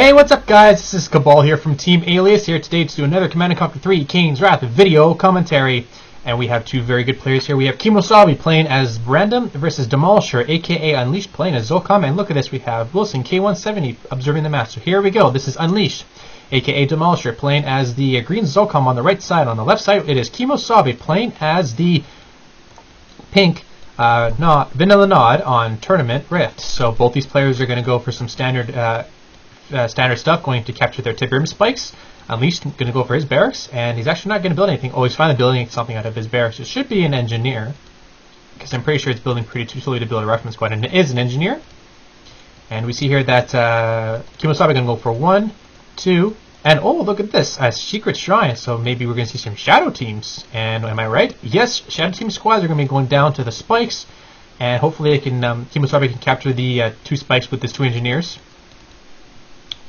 Hey, what's up guys? This is Cabal here from Team Alias, here today to do another Command & Conquer 3 Kane's Wrath video commentary. And we have two very good players here. We have KiMOsaBE playing as Random versus Demolisher, aka Unleashed, playing as Zocom. And look at this, we have Wilson K170 observing the map. So here we go, this is Unleashed, aka Demolisher, playing as the green Zocom on the right side. On the left side it is KiMOsaBE playing as the pink Vanilla Nod on Tournament Rift. So both these players are going to go for some standard stuff, going to capture their Tiberium spikes. Unleashed going to go for his barracks, and he's actually not going to build anything. Oh, he's finally building something out of his barracks. It should be an engineer, because I'm pretty sure it's building pretty too slowly to build a rifleman squad, and it is an engineer. And we see here that KiMOsaBE going to go for 1, 2, and oh, look at this, a secret shrine. So maybe we're going to see some shadow teams. And am I right? Yes, shadow team squads are going to be going down to the spikes, and hopefully KiMOsaBE can capture the 2 spikes with his 2 engineers.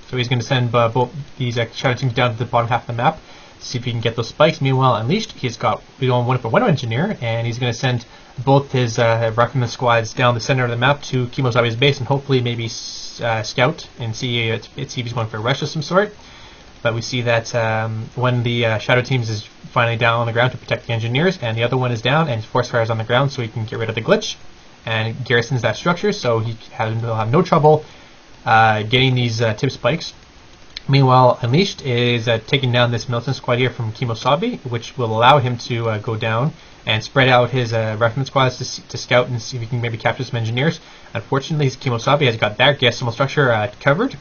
So he's going to send both these shadow teams down to the bottom half of the map to see if he can get those spikes. Meanwhile, Unleashed, he's got one for one engineer, and he's going to send both his rifleman squads down the center of the map to KiMOsaBE's base, and hopefully maybe scout and see if he's going for a rush of some sort. But we see that when the shadow teams is finally down on the ground to protect the engineers, and the other one is down and force fires on the ground so he can get rid of the glitch and garrisons that structure, so he'll have no trouble getting these tip spikes. Meanwhile, Unleashed is taking down this militant squad here from KiMOsaBE, which will allow him to go down and spread out his rifleman squads to scout and see if he can maybe capture some engineers. Unfortunately, KiMOsaBE has got that decimal structure covered,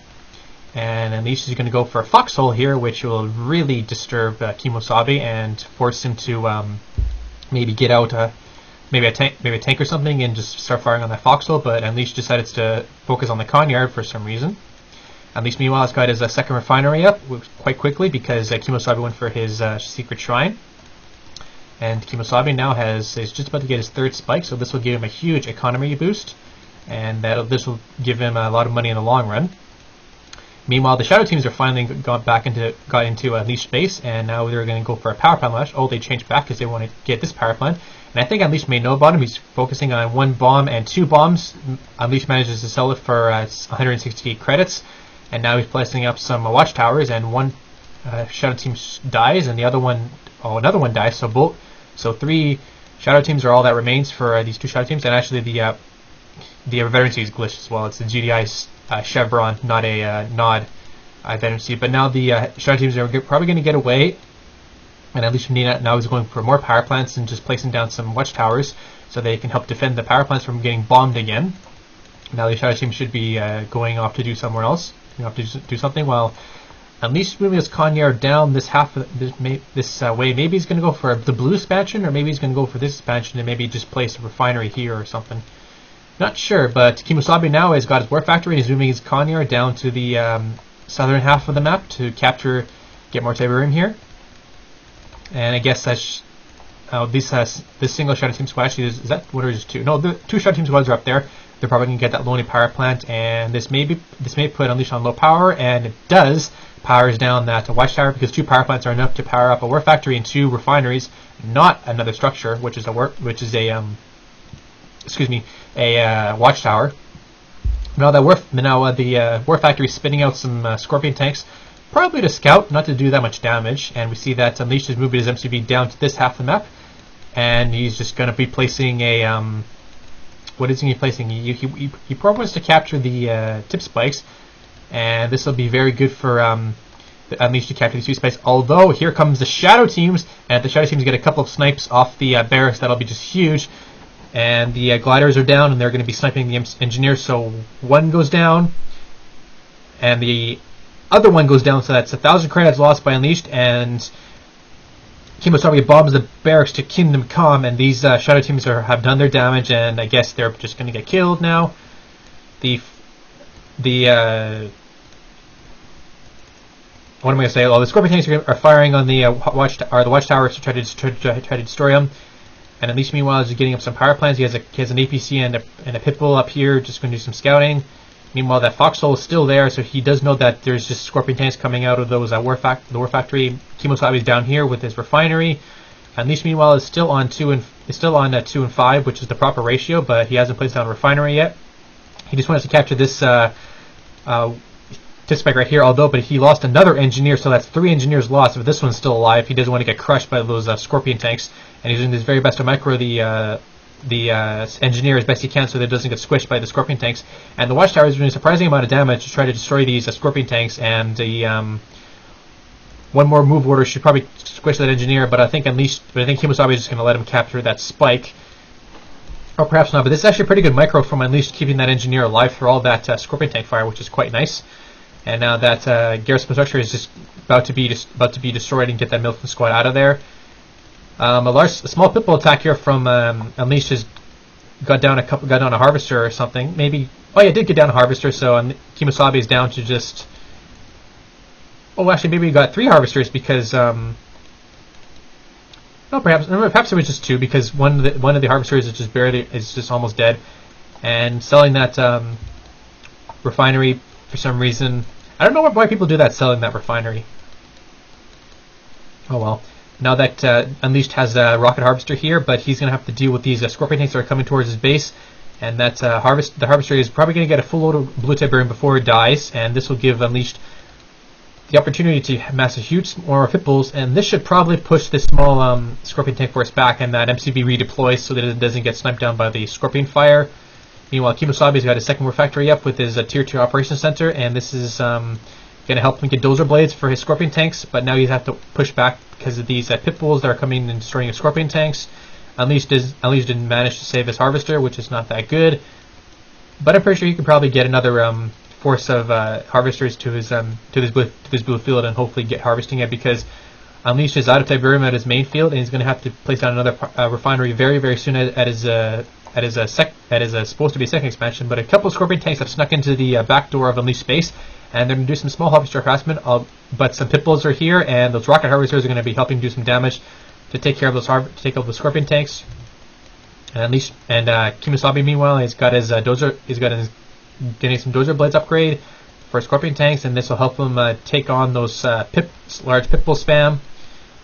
and Unleashed is going to go for a foxhole here, which will really disturb KiMOsaBE and force him to maybe get out maybe a tank or something and just start firing on that foxhole. But Unleashed decided to focus on the con yard for some reason. Unleashed meanwhile has got his second refinery up quite quickly because KiMOsaBE went for his secret shrine. And KiMOsaBE now is just about to get his 3rd spike, so this will give him a huge economy boost, and this will give him a lot of money in the long run. Meanwhile, the shadow teams are finally got into Unleashed base, and now they're going to go for a power plant launch. Oh, they changed back because they want to get this power plant. And I think Unleashed may know about him. He's focusing on 1 bomb and 2 bombs. Unleashed manages to sell it for 168 credits. And now he's placing up some watchtowers, and 1 shadow team dies, and the other one, another one dies. So 3 shadow teams are all that remains for these 2 shadow teams. And actually, the veterancy is glitched as well. It's the GDI chevron, not a nod veterancy. But now the shadow teams are probably going to get away. And at least now he's going for more power plants and just placing down some watchtowers so they can help defend the power plants from getting bombed again. Now the shadow team should be going off to do somewhere else, to do something, while at least moving his Conyard down this way. Maybe he's going to go for the blue expansion, or maybe he's going to go for this expansion and maybe just place a refinery here or something. Not sure, but KiMOsaBE now has got his war factory and he's moving his Conyard down to the southern half of the map to get more Tiberium here. And I guess that's this single shadow team squad. Actually, is that what, or is 2? No, the 2 shadow team squads are up there. They're probably going to get that lonely power plant, and this may put Unleashed on low power, and it does. Powers down that watchtower because 2 power plants are enough to power up a war factory and 2 refineries, not another structure, which is a watchtower. Now the war factory is spitting out some Scorpion tanks. Probably to scout, not to do that much damage, and we see that Unleashed has moved his MCV down to this half of the map, and he's just going to be placing a what is he placing? He probably wants to capture the tip spikes, and this will be very good for Unleashed to capture these 2 spikes. Although here comes the shadow teams, and if the shadow teams get a couple of snipes off the barracks, that'll be just huge. And the gliders are down, and they're going to be sniping the engineers. So 1 goes down, and the other 1 goes down, so that's 1,000 credits lost by Unleashed, and KiMOsaBE bombs the barracks to Kingdom Come, and these shadow teams have done their damage, and I guess they're just going to get killed now. What am I going to say? Well, the Scorpion tanks are firing on the watchtowers to try to destroy them, and Unleashed meanwhile is just getting up some power plants. He has an APC and a Pitbull up here, just going to do some scouting. Meanwhile, that foxhole is still there, so he does know that there's just Scorpion tanks coming out of those the war factory. KiMOsaBE is down here with his refinery. Unleashed meanwhile is still on 2 and 5, which is the proper ratio, but he hasn't placed down a refinery yet. He just wants to capture this spike right here, but he lost another engineer, so that's 3 engineers lost, but this one's still alive. He doesn't want to get crushed by those scorpion tanks, and he's doing his very best to micro the engineer as best he can so that it doesn't get squished by the scorpion tanks. And the watchtower is doing a surprising amount of damage to try to destroy these scorpion tanks, and the one more move order should probably squish that engineer, but I think KiMOsaBE is just going to let him capture that spike. Or perhaps not, but this is actually a pretty good micro from Unleashed, keeping that engineer alive through all that scorpion tank fire, which is quite nice. And now that garrison structure is just about to be destroyed and get that militant squad out of there. A small pitbull attack here from Unleashed has got down a harvester or something. Maybe, oh yeah, it did get down a harvester. So KiMOsaBE is down to just. Oh, actually, maybe we got 3 harvesters because. No, perhaps it was just 2 because one of the harvesters is just almost dead, and selling that refinery for some reason. I don't know why people do that, selling that refinery. Oh well. Now that Unleashed has a rocket harvester here, but he's going to have to deal with these scorpion tanks that are coming towards his base, and that the harvester is probably going to get a full load of blue tiberium before it dies, and this will give Unleashed the opportunity to amass a huge more pitbulls, and this should probably push this small scorpion tank force back, and that MCV redeploys so that it doesn't get sniped down by the scorpion fire. Meanwhile, KiMOsaBE's got his second refactory up with his tier 2 operations center, and this is going to help him get dozer blades for his scorpion tanks, but now he's have to push back because of these pitbulls that are coming and destroying his scorpion tanks. Unleashed didn't manage to save his harvester, which is not that good, but I'm pretty sure he can probably get another force of harvesters to his blue field and hopefully get harvesting it, because Unleashed is out of tiberium at his main field, and he's going to have to place down another refinery very soon at his supposed to be second expansion. But a couple of scorpion tanks have snuck into the back door of Unleashed space, and they're going to do some small harvester harassment. But some pitbulls are here, and those rocket harvesters are going to be helping do some damage to take care of those the scorpion tanks. And KiMOsaBE meanwhile he's got his getting some dozer blades upgrade for scorpion tanks, and this will help him take on those large pitbull spam,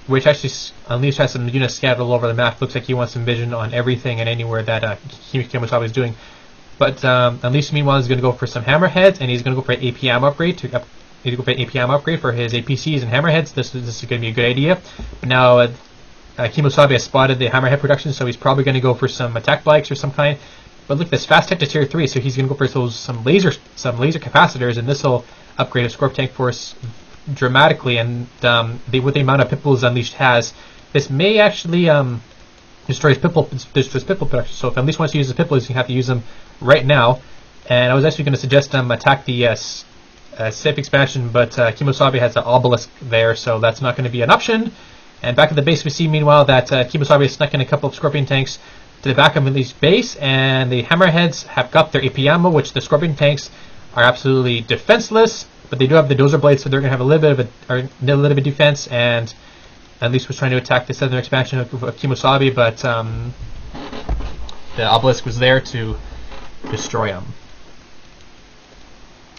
which actually Unleashed has some units scattered all over the map. Looks like he wants some vision on everything and anywhere that KiMOsaBE is doing. But Unleashed meanwhile is going to go for some hammerheads, and he's going to go for an APM upgrade for his APCs and hammerheads. This is going to be a good idea. But now KiMOsaBE has spotted the hammerhead production, so he's probably going to go for some attack bikes or some kind. But look, this fast tech to tier 3, so he's going to go for some laser capacitors, and this will upgrade his scorp tank force dramatically. And with the amount of pitbulls Unleashed has, this may actually destroy his pitbull production. So if Unleashed wants to use his pitbulls, he's going to have to use them right now. And I was actually going to suggest attack the safe expansion, but KiMOsaBE has an obelisk there, so that's not going to be an option. And back at the base, we see meanwhile that KiMOsaBE has snuck in a couple of scorpion tanks to the back of Unleashed base, and the hammerheads have got their AP ammo, which the scorpion tanks are absolutely defenseless, but they do have the dozer blades, so they're going to have a little bit of defense. And Unleashed was trying to attack the southern expansion of KiMOsaBE, but the obelisk was there to destroy him.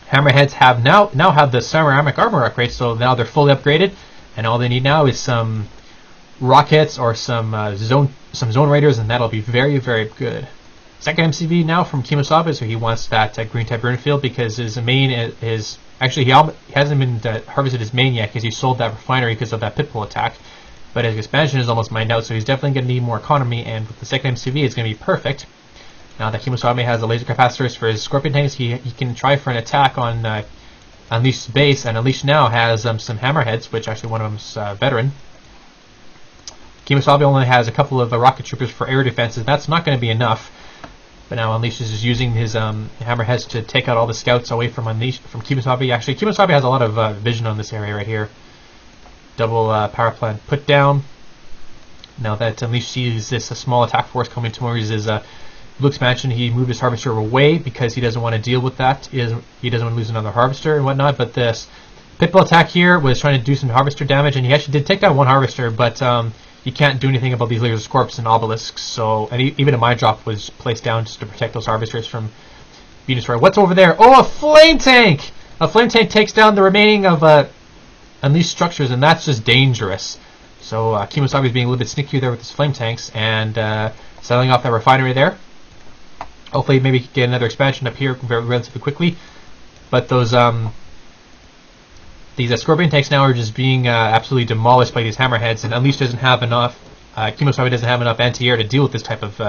Hammerheads have now have the ceramic armor upgrade, so now they're fully upgraded, and all they need now is some rockets or some zone raiders, and that'll be very good. Second MCV now from KiMOsaBE, so he wants that green tiberium field, because his main is actually he hasn't been harvested his main yet because he sold that refinery because of that pitbull attack, but his expansion is almost mined out, so he's definitely going to need more economy, and with the second MCV it's going to be perfect. Now that KiMOsaBE has the laser capacitors for his scorpion tanks, he can try for an attack on Unleashed's base, and Unleashed now has some hammerheads, which actually one of them is veteran. KiMOsaBE only has a couple of rocket troopers for air defenses. That's not going to be enough. But now Unleashed is just using his hammerheads to take out all the scouts away from KiMOsaBE. Actually, KiMOsaBE has a lot of vision on this area right here. Double power plant put down. Now that Unleashed sees this small attack force coming towards his blue expansion, he moved his harvester away because he doesn't want to deal with that. He doesn't want to lose another harvester and whatnot. But this pitbull attack here was trying to do some harvester damage, and he actually did take down one harvester, but you can't do anything about these laser scorps and obelisks, so even a mine drop was placed down just to protect those harvesters from being destroyed. What's over there? Oh, a flame tank! A flame tank takes down the remaining of Unleashed structures, and that's just dangerous. So KiMOsaBE is being a little bit sneaky there with his flame tanks, and selling off that refinery there. Hopefully maybe get another expansion up here relatively quickly. But those These Scorpion tanks now are just being absolutely demolished by these hammerheads, and Unleashed doesn't have enough. KiMOsaBE doesn't have enough anti-air to deal with this type of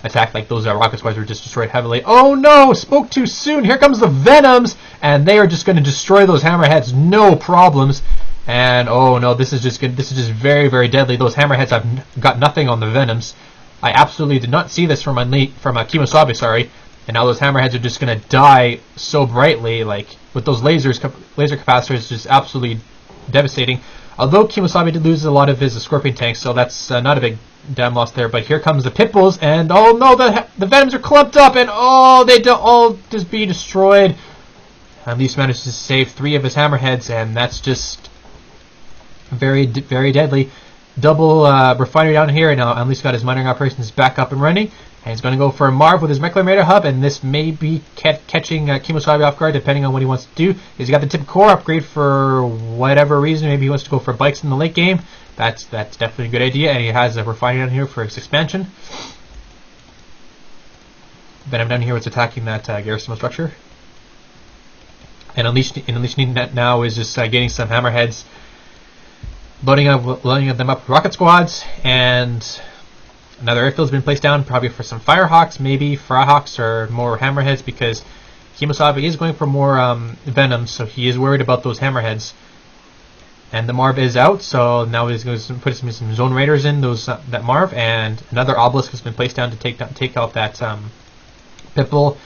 attack, like those rocket squads were just destroyed heavily. Oh no! Spoke too soon! Here comes the Venoms! And they are just going to destroy those hammerheads, no problems. And oh no, this is just very, very deadly. Those hammerheads have got nothing on the Venoms. I absolutely did not see this from KiMOsaBE, sorry. And now those hammerheads are just going to die so brightly, like with those laser capacitors, just absolutely devastating. Although KiMOsaBE did lose a lot of his Scorpion tanks, so that's not a big damn loss there. But here comes the Pitbulls, and oh no, the Venoms are clumped up, and oh, they don't all just be destroyed. At least managed to save 3 of his hammerheads, and that's just very, very deadly. Double refinery down here, and now at least got his mining operations back up and running. And he's going to go for a Marv with his Reclamator Hub, and this may be catching KiMOsaBE off guard depending on what he wants to do. He's got the Tip Core upgrade for whatever reason. Maybe he wants to go for bikes in the late game. That's definitely a good idea, and he has a refinery down here for his expansion. Venom down here was attacking that garrison structure. And Unleashed now is just getting some hammerheads, loading them up with rocket squads, and another airfield's been placed down, probably for some Firehawks, maybe Firehawks or more hammerheads, because KiMOsaBE is going for more Venom, so he is worried about those hammerheads. And the Marv is out, so now he's going to put some Zone Raiders in that Marv, and another Obelisk has been placed down to take out that Pitbull.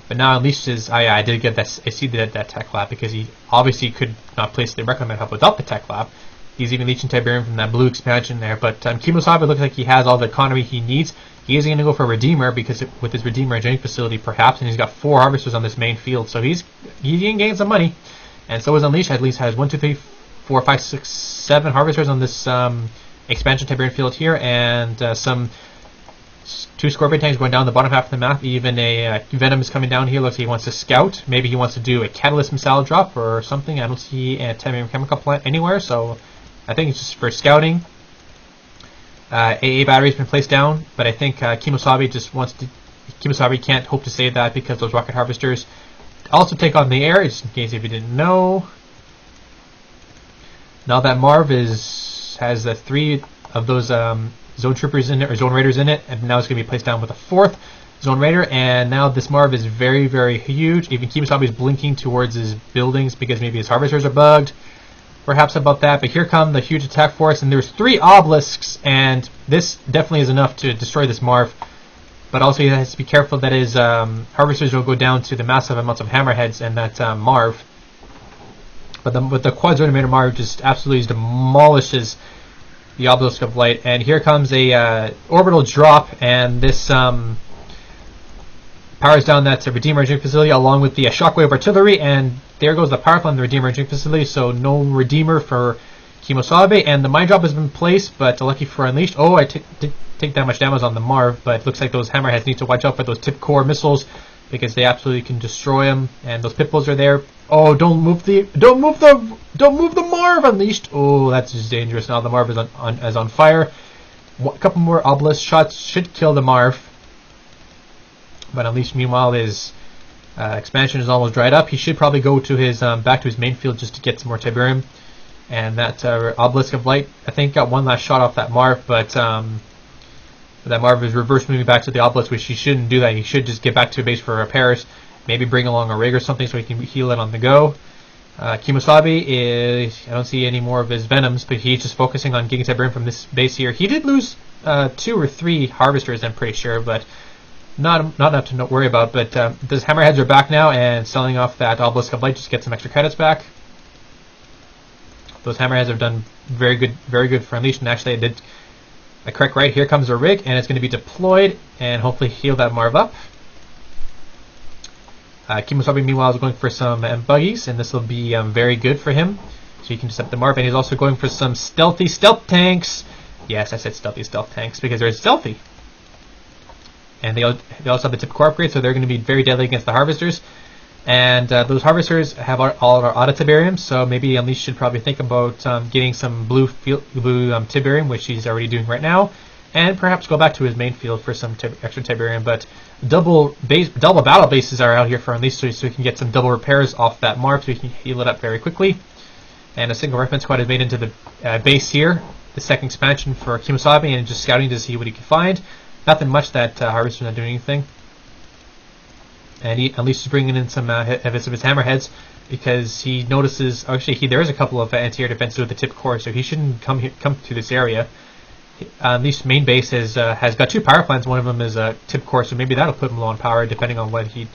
But now at least I did get that. I see that tech lab, because he obviously could not place the Reclamator Hub without the tech lab. He's even leeching Tiberium from that blue expansion there. But KiMOsaBE looks like he has all the economy he needs. He is going to go for Redeemer, because with his Redeemer engineering facility perhaps, and he's got 4 Harvesters on this main field, so he's going to gain some money. And so is Unleashed. At least has 1, 2, 3, 4, 5, 6, 7 Harvesters on this expansion Tiberium field here, and some 2 Scorpion tanks going down the bottom half of the map. Even a Venom is coming down here. Looks like he wants to scout. Maybe he wants to do a Catalyst missile drop or something. I don't see a Tiberium chemical plant anywhere, so I think it's just for scouting. AA battery's been placed down, but I think KiMOsaBE just wants to. KiMOsaBE can't hope to save that, because those rocket harvesters also take on the air, just in case if you didn't know. Now that Marv has 3 of those Zone Troopers in it, or Zone Raiders in it, and now it's going to be placed down with a 4th Zone Raider, and now this Marv is very, very huge. Even KiMOsaBE is blinking towards his buildings, because maybe his Harvesters are bugged. Perhaps about that, but here come the huge attack force, and there's 3 Obelisks, and this definitely is enough to destroy this Marv. But also he has to be careful that his Harvesters will go down to the massive amounts of hammerheads and that Marv. But the Quad Zonator Marv just absolutely demolishes the Obelisk of Light, and here comes a orbital drop, and this powers down that Redeemer engineering facility along with the Shockwave artillery, and there goes the power plant in the Redeemer engineering facility, so no Redeemer for KiMOsaBE, and the mine drop has been placed, but lucky for Unleashed. Oh, I did take that much damage on the Marv, but it looks like those hammerheads need to watch out for those tip core missiles, because they absolutely can destroy them, and those Pitbulls are there. Oh, don't move the Marv, Unleashed. Oh, that's just dangerous. Now the Marv is on fire. A couple more Obelisk shots should kill the Marv. But Unleashed, meanwhile, his expansion is almost dried up. He should probably go to his back to his main field just to get some more Tiberium. And that Obelisk of Light, I think, got one last shot off that Marv, but that Marv is reverse moving back to the Obelisk, which he shouldn't do that. He should just get back to a base for repairs. Maybe bring along a rig or something so he can heal it on the go. KiMOsaBE is, I don't see any more of his Venoms, but he's just focusing on getting Tiberium from this base here. He did lose 2 or 3 Harvesters, I'm pretty sure, but not enough to worry about. But those Hammerheads are back now, and selling off that Obelisk of Light just to get some extra credits back. Those Hammerheads have done very good for Unleashed, and actually I did a correct right. Here comes a rig, and it's going to be deployed and hopefully heal that Marv up. KiMOsaBE meanwhile is going for some buggies, and this will be very good for him, so he can intercept the Marv. And he's also going for some stealth tanks. Yes, I said stealth tanks because they're stealthy. And they also have the tip core upgrade, so they're going to be very deadly against the Harvesters. And those Harvesters have all of our auto Tiberium, so maybe Unleashed should probably think about getting some blue Tiberium, which he's already doing right now, and perhaps go back to his main field for some extra Tiberium. But double battle bases are out here for Unleashed, so he can get some double repairs off that Marv, so he can heal it up very quickly. And a single reference squad is made into the base here, the second expansion for KiMOsaBE, and just scouting to see what he can find. Nothing much that Harvester's not doing anything. And he at least is bringing in some of his hammerheads, because he notices, actually there is a couple of anti-air defenses with the tip core, so he shouldn't come to this area. At least main base has got 2 power plants. One of them is a tip core, so maybe that'll put him low on power depending on what he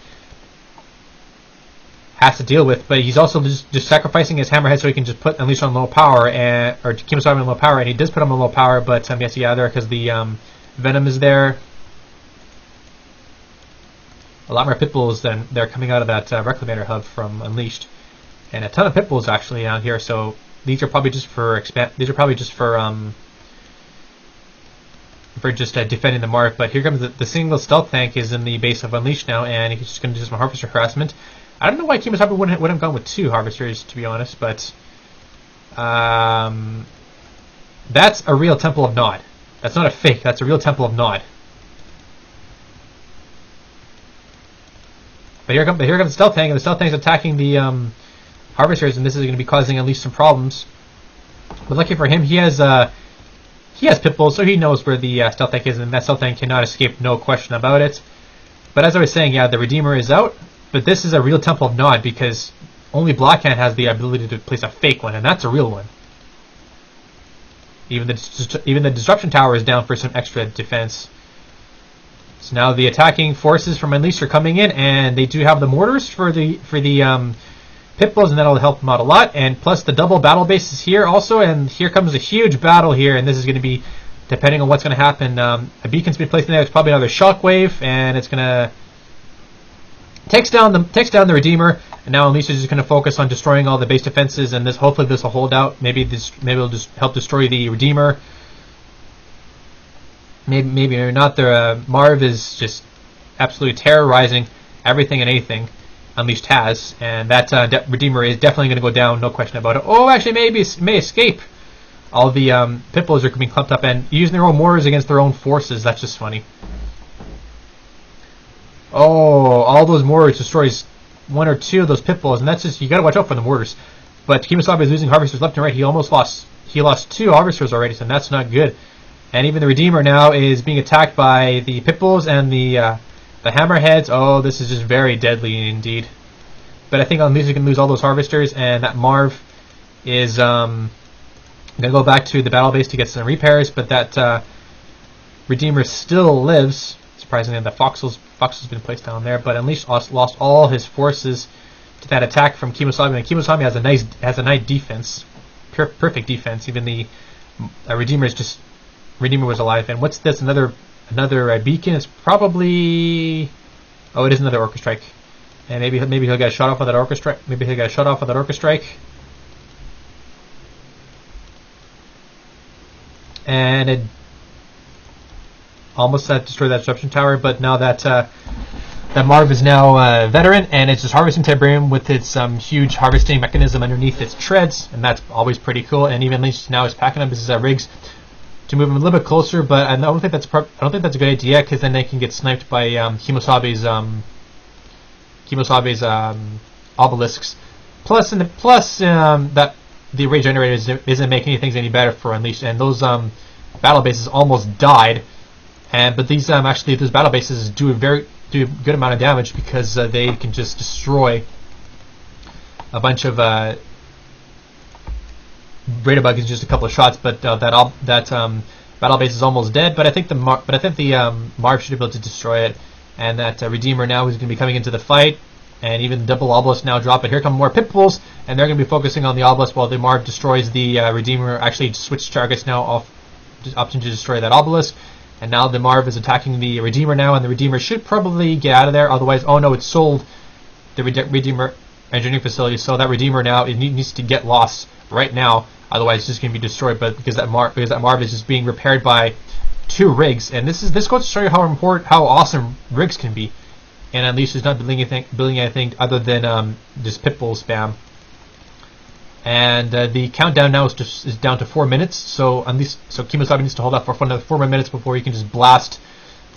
has to deal with. But he's also just sacrificing his hammerhead so he can just put Unleash on low power, or KiMOsaBE on low power, and he does put him on low power, but he has to get out of there because the Venom is there. A lot more pit bulls than they're coming out of that Reclamator hub from Unleashed, and a ton of pit bulls actually out here. So these are probably just for defending the Marv. But here comes the single stealth tank is in the base of Unleashed now, and he's just going to do some harvester harassment. I don't know why KiMOsaBE wouldn't have gone with 2 harvesters, to be honest, but that's a real Temple of Nod. That's not a fake. That's a real Temple of Nod. But here comes the stealth tank, and the stealth tank is attacking the harvesters, and this is going to be causing at least some problems. But lucky for him, he has pit bulls, so he knows where the stealth tank is, and that stealth tank cannot escape, no question about it. But as I was saying, yeah, the Redeemer is out, but this is a real Temple of Nod, because only Blackhand has the ability to place a fake one, and that's a real one. Even the Disruption Tower is down for some extra defense. So now the attacking forces from Unleashed are coming in, and they do have the mortars for the pit bulls, and that'll help them out a lot. And plus the double battle bases here also, and here comes a huge battle here, and this is going to be, depending on what's going to happen, a beacon's been placed in there. It's probably another shockwave, and it's going to takes down the Redeemer. And now Unleashed is just going to focus on destroying all the base defenses, and hopefully this will hold out. Maybe it'll just help destroy the Redeemer. Maybe not. The Marv is just absolutely terrorizing everything and anything Unleashed has, and that Redeemer is definitely going to go down, no question about it. Oh, actually, may escape. All the pit bulls are being clumped up and using their own mortars against their own forces. That's just funny. Oh, all those mortars destroys 1 or 2 of those pit bulls, and that's just, you got to watch out for the mortars. But KiMOsaBE is losing harvesters left and right. He lost 2 harvesters already, so that's not good. And even the Redeemer now is being attacked by the pit bulls and the hammerheads. Oh, this is just very deadly indeed. But I think Unleashed is going to lose all those harvesters, and that Marv is going to go back to the battle base to get some repairs. But that Redeemer still lives. Surprisingly, the Foxel's been placed down there. But Unleashed lost all his forces to that attack from KiMOsaBE, and KiMOsaBE has a nice defense, perfect defense. Even the Redeemer was alive. And what's this? Another beacon? It's probably, oh, it is another Orca Strike. And maybe he'll get a shot off of that Orca Strike. Maybe he'll get a shot off of that Orca Strike. And it almost destroyed that Disruption Tower, but now that Marv is now a veteran, and it's just harvesting Tiberium with its huge harvesting mechanism underneath its treads, and that's always pretty cool. And even Unleashed now is packing up his rigs to move him a little bit closer, but I don't think that's a good idea, because then they can get sniped by KiMOsaBE's obelisks. Plus that the array generator isn't making things any better for Unleashed, and those battle bases almost died. But these those battle bases do a good amount of damage, because they can just destroy a bunch of Raider Bug in just a couple of shots. But that battle base is almost dead. But I think the Marv should be able to destroy it, and that Redeemer now is going to be coming into the fight, and even the double obelisk now drop. But here come more pit bulls, and they're going to be focusing on the obelisk while the Marv destroys the Redeemer. Actually, switch targets now off option to destroy that obelisk. And now the Marv is attacking the Redeemer now, and the Redeemer should probably get out of there. Otherwise, oh no, it's sold the Redeemer engineering facility, so that Redeemer now it needs to get lost right now. Otherwise, it's just going to be destroyed. But because that Marv is just being repaired by 2 rigs, and this goes to show you how awesome rigs can be. And Unleashed is not building anything other than just pit bull spam. And the countdown now is down to 4 minutes, so KiMOsaBE needs to hold up for another 4 more minutes before he can just blast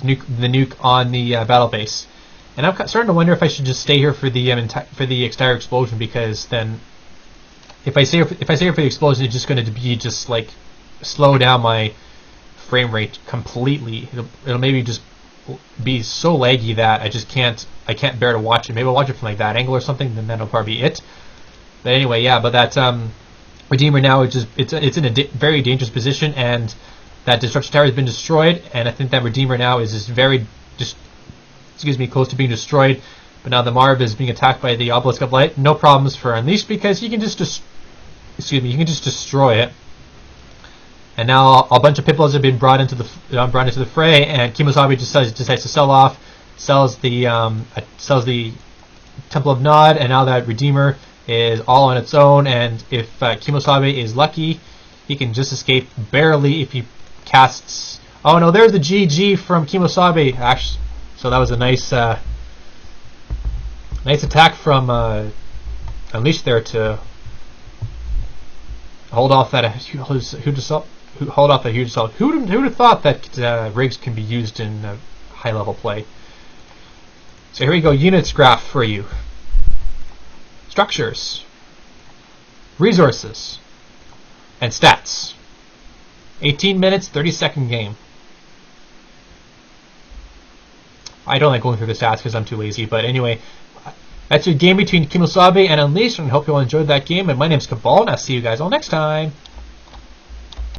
the nuke on the battle base. And I'm starting to wonder if I should just stay here for the entire explosion, because then if I save for the explosion, it's just going to be just like slow down my frame rate completely. It'll maybe just be so laggy that I can't bear to watch it. Maybe I'll watch it from like that angle or something, then that'll probably be it. But anyway, yeah, but that Redeemer now it's in a very dangerous position, and that Destruction Tower has been destroyed, and I think that Redeemer now is just very close to being destroyed. But now the Marv is being attacked by the Obelisk of Light. No problems for Unleashed because you can just destroy it. And now a bunch of Piplups have been brought into the fray, and KiMOsaBE decides to sell off, sells the Temple of Nod, and now that Redeemer is all on its own. And if KiMOsaBE is lucky, he can just escape barely if he casts. Oh no, there's the GG from KiMOsaBE. Actually, so that was a nice attack from Unleashed there to hold off that huge assault. Who would have thought that rigs can be used in high level play? So here we go, units graph for you. Structures, resources, and stats. 18 minutes, 30-second game. I don't like going through the stats because I'm too lazy, but anyway, that's your game between KiMOsaBE and Unleashed, and I hope you all enjoyed that game. And my name's Cabal, and I'll see you guys all next time.